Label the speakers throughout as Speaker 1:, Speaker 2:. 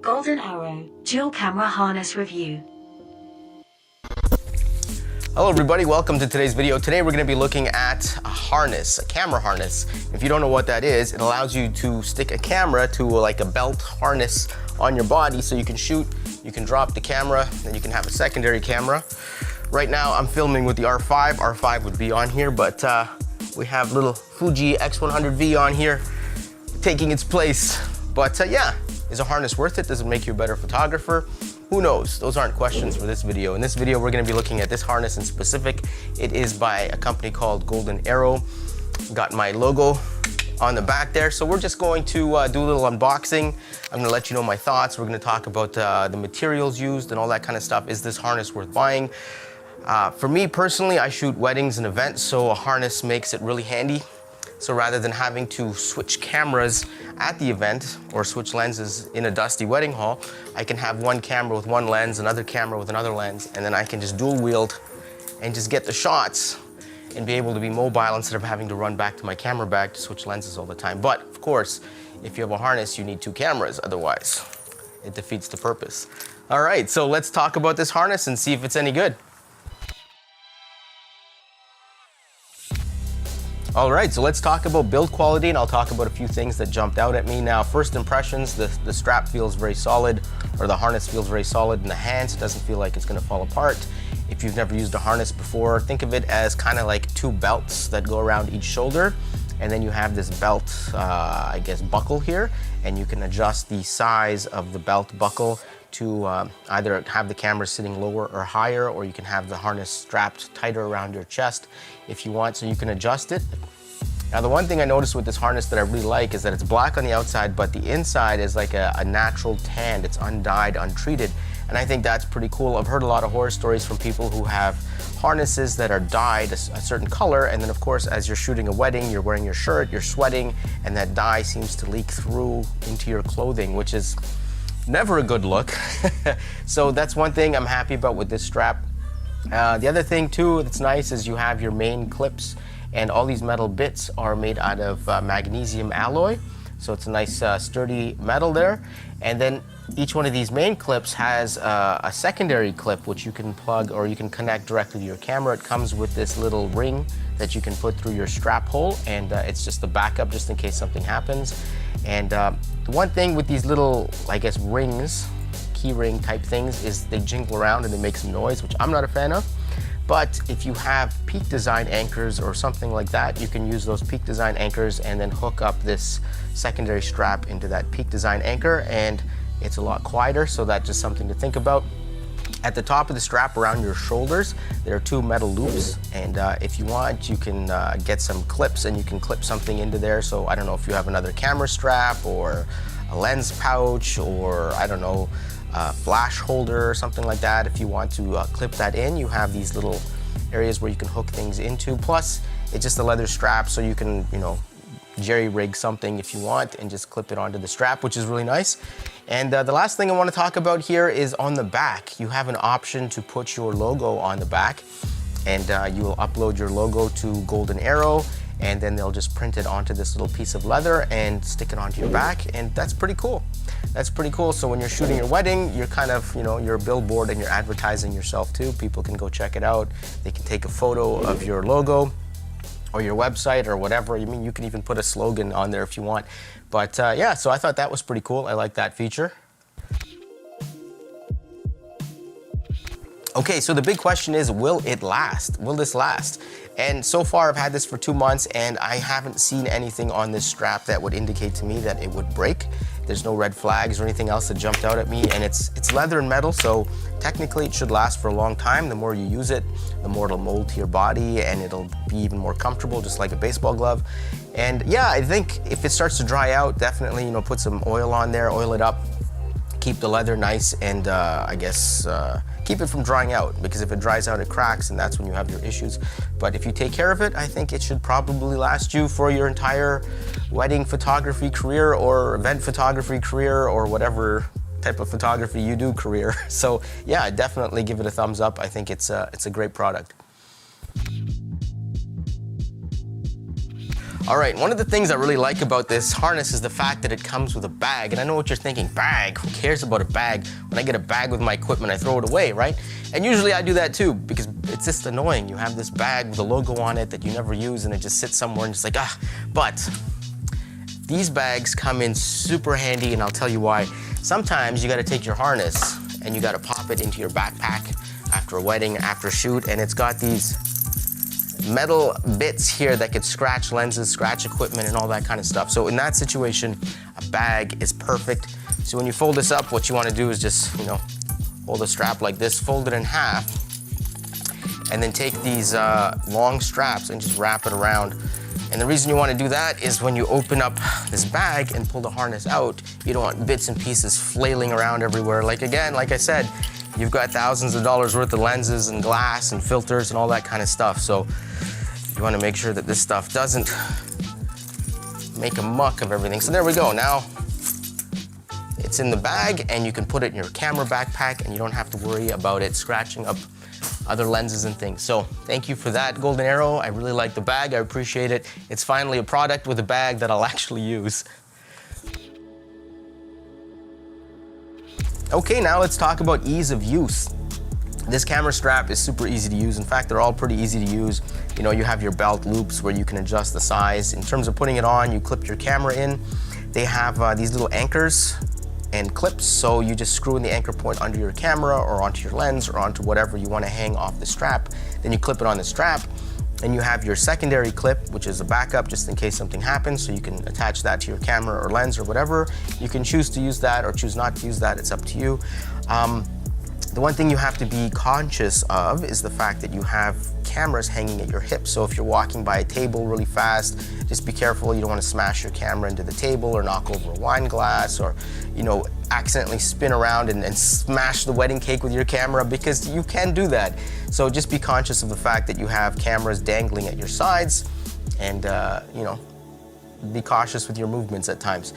Speaker 1: Golden Arrow Dual Camera Harness Review.
Speaker 2: Hello everybody, welcome to today's video. Today we're going to be looking at a harness, a camera harness. If you don't know what that is, it allows you to stick a camera to like a belt harness on your body so you can shoot, you can drop the camera, and you can have a secondary camera. Right now I'm filming with the R5. R5 would be on here, but we have little Fuji X100V on here taking its place. But yeah, is a harness worth it? Does it make you a better photographer? Who knows? Those aren't questions for this video. In this video, we're gonna be looking at this harness in specific. It is by a company called Golden Arrow. Got my logo on the back there. So we're just going to do a little unboxing. I'm gonna let you know my thoughts. We're gonna talk about the materials used and all that kind of stuff. Is this harness worth buying? For me personally, I shoot weddings and events, so a harness makes it really handy. So rather than having to switch cameras at the event or switch lenses in a dusty wedding hall, I can have one camera with one lens, another camera with another lens, and then I can just dual wield and just get the shots and be able to be mobile instead of having to run back to my camera bag to switch lenses all the time. But of course, if you have a harness, you need two cameras, otherwise it defeats the purpose. All right, so let's talk about this harness and see if it's any good. All right, so let's talk about build quality, and I'll talk about a few things that jumped out at me. Now, first impressions, the strap feels very solid, or the harness feels very solid in the hands. It doesn't feel like it's gonna fall apart. If you've never used a harness before, think of it as kind of like two belts that go around each shoulder, and then you have this belt, I guess, buckle here, and you can adjust the size of the belt buckle to either have the camera sitting lower or higher, or you can have the harness strapped tighter around your chest if you want, so you can adjust it. Now, the one thing I noticed with this harness that I really like is that it's black on the outside, but the inside is like a natural tan. It's undyed, untreated, and I think that's pretty cool. I've heard a lot of horror stories from people who have harnesses that are dyed a certain color, and then of course, as you're shooting a wedding, you're wearing your shirt, you're sweating, and that dye seems to leak through into your clothing, which is never a good look. So that's one thing I'm happy about with this strap. The other thing too that's nice is you have your main clips, and all these metal bits are made out of magnesium alloy. So it's a nice sturdy metal there. And then each one of these main clips has a secondary clip which you can plug or you can connect directly to your camera. It comes with this little ring that you can put through your strap hole, and it's just a backup just in case something happens. And the one thing with these little, I guess, rings, key ring type things, is they jingle around and they make some noise, which I'm not a fan of. But if you have Peak Design anchors or something like that, you can use those Peak Design anchors and then hook up this secondary strap into that Peak Design anchor, and it's a lot quieter, so that's just something to think about. At the top of the strap around your shoulders, there are two metal loops, and if you want, you can get some clips and you can clip something into there. So I don't know if you have another camera strap or a lens pouch, or I don't know, a flash holder or something like that. If you want to clip that in, you have these little areas where you can hook things into. Plus, it's just a leather strap, so you can, you know, jerry rig something if you want and just clip it onto the strap, which is really nice. And the last thing I want to talk about here is on the back. You have an option to put your logo on the back, and you will upload your logo to Golden Arrow, and then they'll just print it onto this little piece of leather and stick it onto your back, and that's pretty cool. That's pretty cool. So when you're shooting your wedding, you're kind of, you know, you're a billboard and you're advertising yourself too. People can go check it out. They can take a photo of your logo or your website or whatever. I mean, you can even put a slogan on there if you want. But yeah, so I thought that was pretty cool. I like that feature. Okay, so the big question is, will it last? Will this last? And so far I've had this for 2 months and I haven't seen anything on this strap that would indicate to me that it would break. There's no red flags or anything else that jumped out at me, and it's leather and metal, so technically it should last for a long time. The more you use it, the more it'll mold to your body and it'll be even more comfortable, just like a baseball glove. And yeah, I think if it starts to dry out, definitely, you know, put some oil on there, oil it up, keep the leather nice, and I guess keep it from drying out, because if it dries out, it cracks, and that's when you have your issues. But if you take care of it, I think it should probably last you for your entire wedding photography career or event photography career or whatever type of photography you do career. So yeah, definitely give it a thumbs up. I think it's a great product. All right, one of the things I really like about this harness is the fact that it comes with a bag. And I know what you're thinking, bag, who cares about a bag? When I get a bag with my equipment, I throw it away, right? And usually I do that too, because it's just annoying. You have this bag with a logo on it that you never use and it just sits somewhere and just like, ah. But these bags come in super handy, and I'll tell you why. Sometimes you gotta take your harness and you gotta pop it into your backpack after a wedding, after a shoot, and it's got these metal bits here that could scratch lenses, scratch equipment, and all that kind of stuff. So in that situation, a bag is perfect. So when you fold this up, what you want to do is just, hold the strap like this, fold it in half, and then take these long straps and just wrap it around. And the reason you want to do that is when you open up this bag and pull the harness out, you don't want bits and pieces flailing around everywhere. Like I said, you've got thousands of dollars worth of lenses and glass and filters and all that kind of stuff. So you want to make sure that this stuff doesn't make a muck of everything. So there we go. Now it's in the bag and you can put it in your camera backpack and you don't have to worry about it scratching up other lenses and things. So thank you for that, Golden Arrow. I really like the bag. I appreciate it. It's finally a product with a bag that I'll actually use. Okay, now let's talk about ease of use. This camera strap is super easy to use. In fact, they're all pretty easy to use. You have your belt loops where you can adjust the size. In terms of putting it on, you clip your camera in. They have these little anchors and clips, so you just screw in the anchor point under your camera or onto your lens or onto whatever you want to hang off the strap. Then you clip it on the strap, and you have your secondary clip, which is a backup just in case something happens, so you can attach that to your camera or lens or whatever. You can choose to use that or choose not to use that. It's up to you. The one thing you have to be conscious of is the fact that you have cameras hanging at your hips. So if you're walking by a table really fast, just be careful. You don't want to smash your camera into the table or knock over a wine glass or, accidentally spin around and smash the wedding cake with your camera, because you can do that. So just be conscious of the fact that you have cameras dangling at your sides and, be cautious with your movements at times.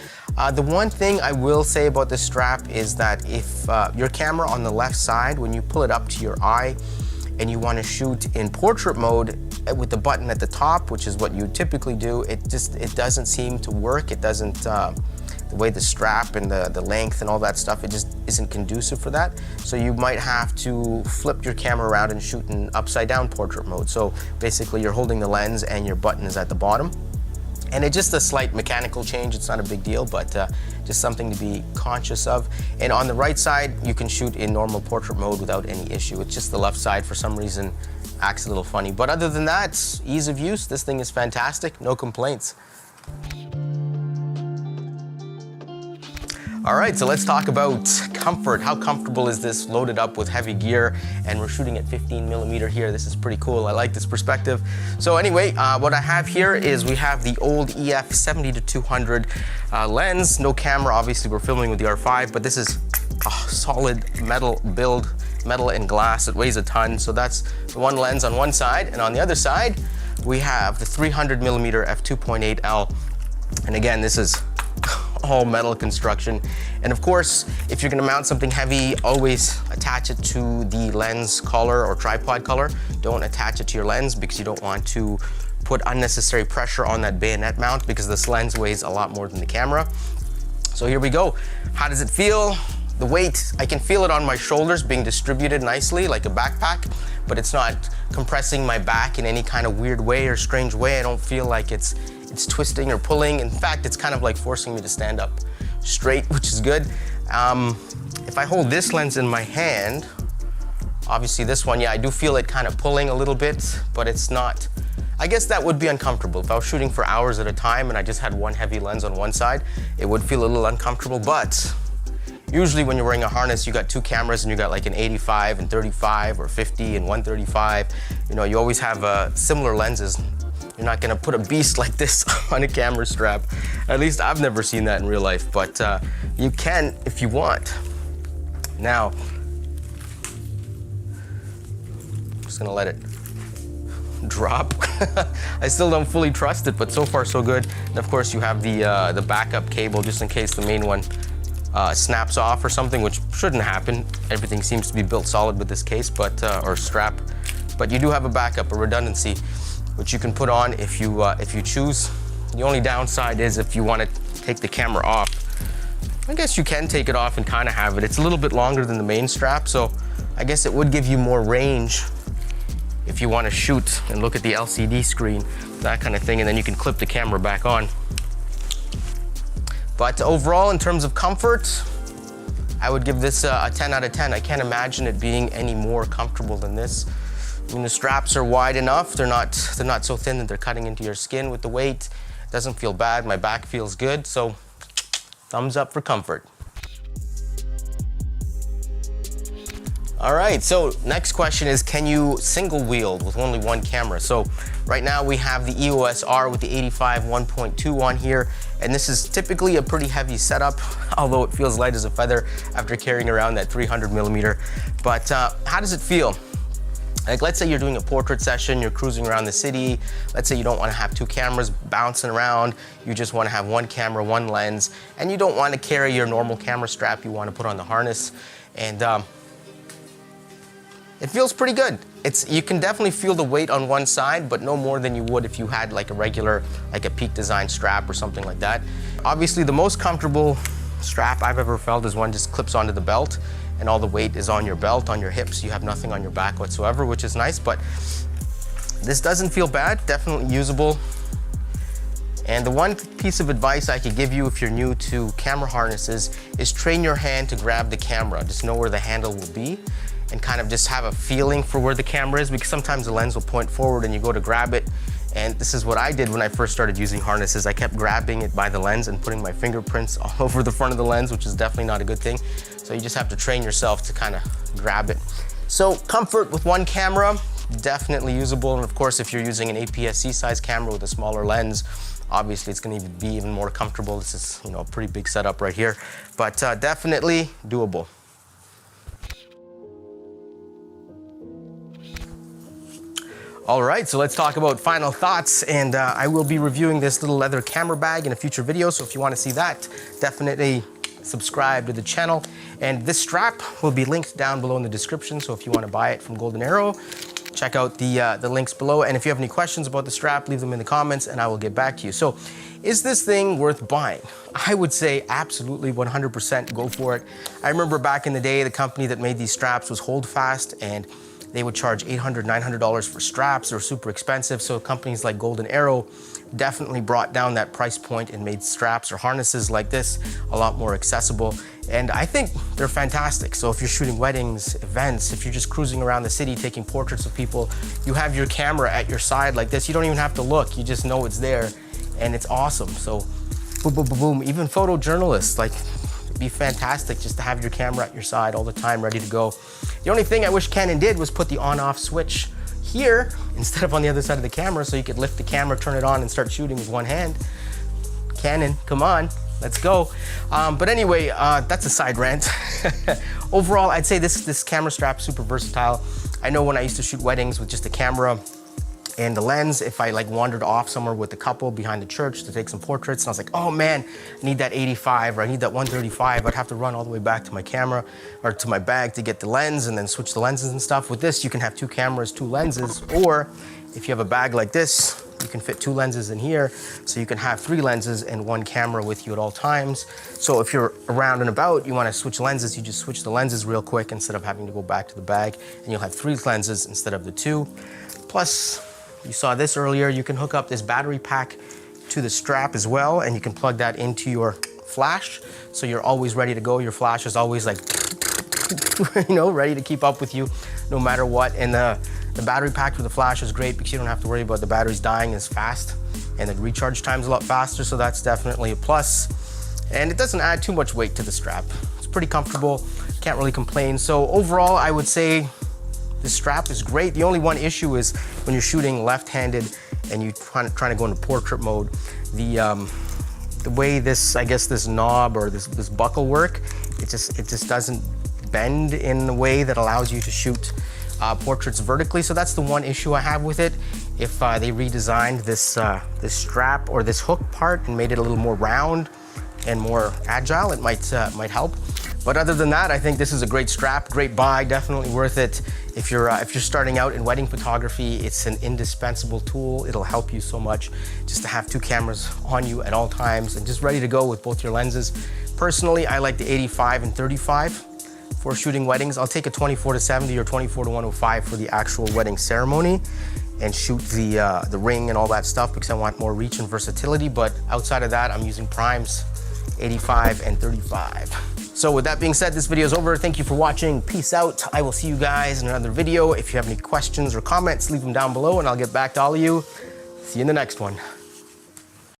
Speaker 2: The one thing I will say about this strap is that if your camera on the left side, when you pull it up to your eye and you want to shoot in portrait mode with the button at the top, which is what you typically do, it doesn't seem to work. It doesn't, the way the strap and the length and all that stuff, it just isn't conducive for that. So you might have to flip your camera around and shoot in upside down portrait mode. So basically you're holding the lens and your button is at the bottom. And it's just a slight mechanical change. It's not a big deal, but just something to be conscious of. And on the right side, you can shoot in normal portrait mode without any issue. It's just the left side, for some reason, acts a little funny. But other than that, ease of use, this thing is fantastic. No complaints. All right, so let's talk about comfort. How comfortable is this loaded up with heavy gear? And we're shooting at 15mm here. This is pretty cool. I like this perspective. So anyway, what I have here is we have the old EF 70-200 lens. No camera, obviously we're filming with the R5, but this is a solid metal build, metal and glass. It weighs a ton. So that's the one lens on one side. And on the other side, we have the 300mm f2.8L. And again, this is all metal construction. And of course, if you're gonna mount something heavy, always attach it to the lens collar or tripod collar. Don't attach it to your lens because you don't want to put unnecessary pressure on that bayonet mount, because this lens weighs a lot more than the camera. So here we go. How does it feel? The weight, I can feel it on my shoulders being distributed nicely like a backpack, but it's not compressing my back in any kind of weird way or strange way. I don't feel like it's twisting or pulling. In fact, it's kind of like forcing me to stand up straight, which is good. If I hold this lens in my hand, obviously this one, yeah, I do feel it kind of pulling a little bit, but it's not, I guess that would be uncomfortable. If I was shooting for hours at a time and I just had one heavy lens on one side, it would feel a little uncomfortable. But usually when you're wearing a harness, you got two cameras and you got like an 85 and 35 or 50 and 135. You always have similar lenses. You're not gonna put a beast like this on a camera strap. At least I've never seen that in real life, but you can if you want. Now, I'm just gonna let it drop. I still don't fully trust it, but so far so good. And of course you have the backup cable just in case the main one snaps off or something, which shouldn't happen. Everything seems to be built solid with this case, but or strap. But you do have a backup, a redundancy, which you can put on if you choose. The only downside is if you want to take the camera off, I guess you can take it off and kind of have it. It's a little bit longer than the main strap, so I guess it would give you more range if you want to shoot and look at the LCD screen, that kind of thing, and then you can clip the camera back on. But overall, in terms of comfort, I would give this a 10 out of 10. I can't imagine it being any more comfortable than this. I mean, the straps are wide enough. They're not so thin that they're cutting into your skin with the weight. It doesn't feel bad. My back feels good, so thumbs up for comfort. All right, so next question is, can you single wield with only one camera? So right now we have the EOS R with the 85 1.2 on here, and this is typically a pretty heavy setup, although it feels light as a feather after carrying around that 300 millimeter. But how does it feel? Like, let's say you're doing a portrait session, you're cruising around the city. Let's say you don't want to have two cameras bouncing around. You just want to have one camera, one lens, and you don't want to carry your normal camera strap. You want to put on the harness, and it feels pretty good. You can definitely feel the weight on one side, but no more than you would if you had like a regular, like a Peak Design strap or something like that. Obviously, the most comfortable strap I've ever felt is one just clips onto the belt, and all the weight is on your belt, on your hips. You have nothing on your back whatsoever, which is nice, but this doesn't feel bad, definitely usable. And the one piece of advice I could give you if you're new to camera harnesses is train your hand to grab the camera. Just know where the handle will be and kind of just have a feeling for where the camera is, because sometimes the lens will point forward and you go to grab it. And this is what I did when I first started using harnesses. I kept grabbing it by the lens and putting my fingerprints all over the front of the lens, which is definitely not a good thing. So you just have to train yourself to kind of grab it. So comfort with one camera, definitely usable. And of course, if you're using an APS-C size camera with a smaller lens, obviously it's going to be even more comfortable. This is, you know, a pretty big setup right here, but definitely doable. All right, so let's talk about final thoughts, and I will be reviewing this little leather camera bag in a future video, so if you want to see that, definitely subscribe to the channel. And this strap will be linked down below in the description, so if you want to buy it from Golden Arrow, check out the links below. And if you have any questions about the strap, leave them in the comments and I will get back to you. So is this thing worth buying? I would say absolutely 100% go for it. I remember back in the day, the company that made these straps was Holdfast, and they would charge $800, $900 for straps. They're super expensive. So companies like Golden Arrow definitely brought down that price point and made straps or harnesses like this a lot more accessible. And I think they're fantastic. So if you're shooting weddings, events, if you're just cruising around the city taking portraits of people, you have your camera at your side like this. You don't even have to look. You just know it's there, and it's awesome. So boom, boom, boom, boom. Even photojournalists, like, it'd be fantastic just to have your camera at your side all the time, ready to go. The only thing I wish Canon did was put the on-off switch here instead of on the other side of the camera, so you could lift the camera, turn it on, and start shooting with one hand. Canon, come on, let's go. But anyway, that's a side rant. Overall, I'd say this camera strap is super versatile. I know when I used to shoot weddings with just a camera and the lens, if I like wandered off somewhere with a couple behind the church to take some portraits, and I was like, oh man, I need that 85 or I need that 135, I'd have to run all the way back to my camera or to my bag to get the lens and then switch the lenses and stuff. With this, you can have two cameras, two lenses, or if you have a bag like this, you can fit two lenses in here, so you can have three lenses and one camera with you at all times. So if you're around and about, you want to switch lenses, you just switch the lenses real quick instead of having to go back to the bag, and you'll have three lenses instead of the two. Plus, you saw this earlier, you can hook up this battery pack to the strap as well, and you can plug that into your flash, so you're always ready to go. Your flash is always like, you know, ready to keep up with you no matter what. And the battery pack for the flash is great because you don't have to worry about the batteries dying as fast, and the recharge time's a lot faster, so that's definitely a plus. And it doesn't add too much weight to the strap. It's pretty comfortable, can't really complain. So overall, I would say this strap is great. The only one issue is when you're shooting left-handed and you're trying to go into portrait mode, the way this, I guess this knob or this buckle work, it just doesn't bend in a way that allows you to shoot portraits vertically. So that's the one issue I have with it. If they redesigned this strap or this hook part and made it a little more round and more agile, it might help. But other than that, I think this is a great strap, great buy, definitely worth it. If you're starting out in wedding photography, it's an indispensable tool. It'll help you so much just to have 2 cameras on you at all times and just ready to go with both your lenses. Personally, I like the 85 and 35 for shooting weddings. I'll take a 24-70 or 24-105 for the actual wedding ceremony and shoot the ring and all that stuff because I want more reach and versatility. But outside of that, I'm using primes 85 and 35. So with that being said, this video is over. Thank you for watching. Peace out. I will see you guys in another video. If you have any questions or comments, leave them down below and I'll get back to all of you. See you in the next one.